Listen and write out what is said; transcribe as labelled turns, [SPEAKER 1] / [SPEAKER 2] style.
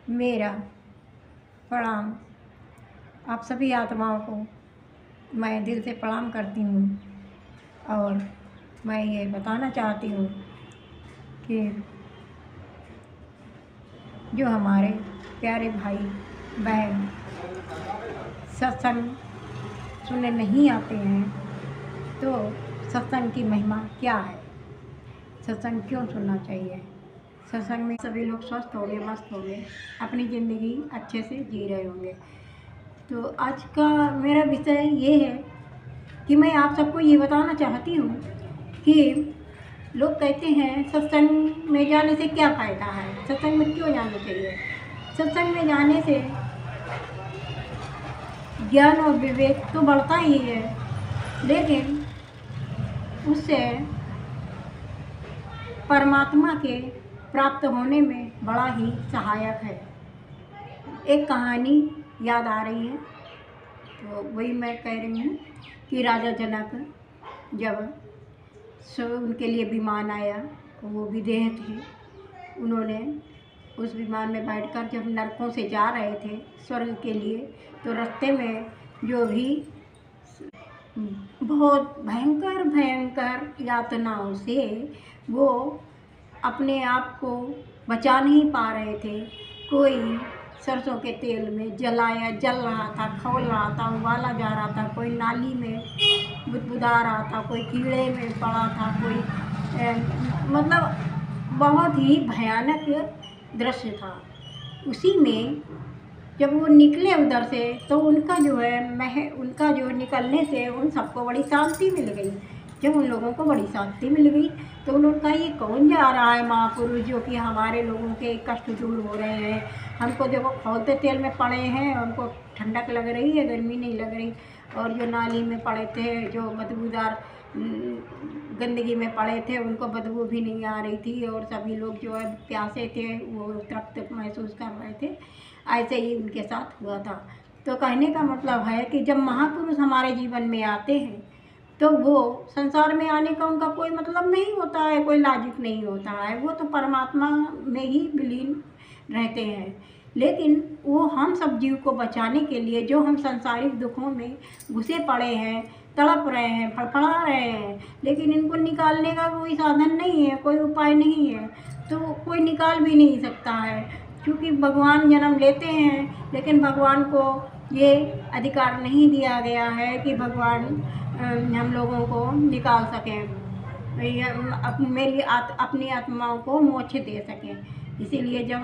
[SPEAKER 1] मेरा प्रणाम। आप सभी आत्माओं को मैं दिल से प्रणाम करती हूँ और मैं ये बताना चाहती हूँ कि जो हमारे प्यारे भाई बहन सत्संग सुनने नहीं आते हैं तो सत्संग की महिमा क्या है, सत्संग क्यों सुनना चाहिए। सत्संग में सभी लोग स्वस्थ होंगे, मस्त होंगे, अपनी ज़िंदगी अच्छे से जी रहे होंगे। तो आज का मेरा विषय ये है कि मैं आप सबको ये बताना चाहती हूँ कि लोग कहते हैं सत्संग में जाने से क्या फ़ायदा है, सत्संग में क्यों जाना चाहिए। सत्संग में जाने से ज्ञान और विवेक तो बढ़ता ही है, लेकिन उससे परमात्मा के प्राप्त होने में बड़ा ही सहायक है। एक कहानी याद आ रही है तो वही मैं कह रही हूँ कि राजा जनक जब उनके लिए विमान आया, वो विदेह थे, उन्होंने उस विमान में बैठकर जब नरकों से जा रहे थे स्वर्ग के लिए, तो रास्ते में जो भी बहुत भयंकर भयंकर यातनाओं से वो अपने आप को बचा नहीं पा रहे थे। कोई सरसों के तेल में जल रहा था, खौल रहा था, उबाला जा रहा था, कोई नाली में बुदबुदा रहा था, कोई कीड़े में पड़ा था, कोई मतलब बहुत ही भयानक दृश्य था। उसी में जब वो निकले उधर से तो उनका जो निकलने से उन सबको बड़ी शांति मिल गई। जब उन लोगों को बड़ी शांति मिल गई तो उन्होंने कहा ये कौन जा रहा है महापुरुष जो कि हमारे लोगों के कष्ट दूर हो रहे हैं। हमको देखो खौलते तेल में पड़े हैं, उनको ठंडक लग रही है, गर्मी नहीं लग रही। और जो नाली में पड़े थे, जो बदबूदार गंदगी में पड़े थे, उनको बदबू भी नहीं आ रही थी और सभी लोग जो है प्यासे थे, वो तृप्त महसूस कर रहे थे। ऐसे ही उनके साथ हुआ था। तो कहने का मतलब है कि जब महापुरुष हमारे जीवन में आते हैं तो वो संसार में आने का उनका कोई मतलब नहीं होता है, कोई लॉजिक नहीं होता है। वो तो परमात्मा में ही विलीन रहते हैं, लेकिन वो हम सब जीव को बचाने के लिए जो हम सांसारिक दुखों में घुसे पड़े हैं, तड़प रहे हैं, फड़फड़ा रहे हैं, लेकिन इनको निकालने का कोई साधन नहीं है, कोई उपाय नहीं है, तो कोई निकाल भी नहीं सकता है। क्योंकि भगवान जन्म लेते हैं, लेकिन भगवान को ये अधिकार नहीं दिया गया है कि भगवान हम लोगों को निकाल सकें, अपनी आत्माओं को मोक्ष दे सकें। इसीलिए जब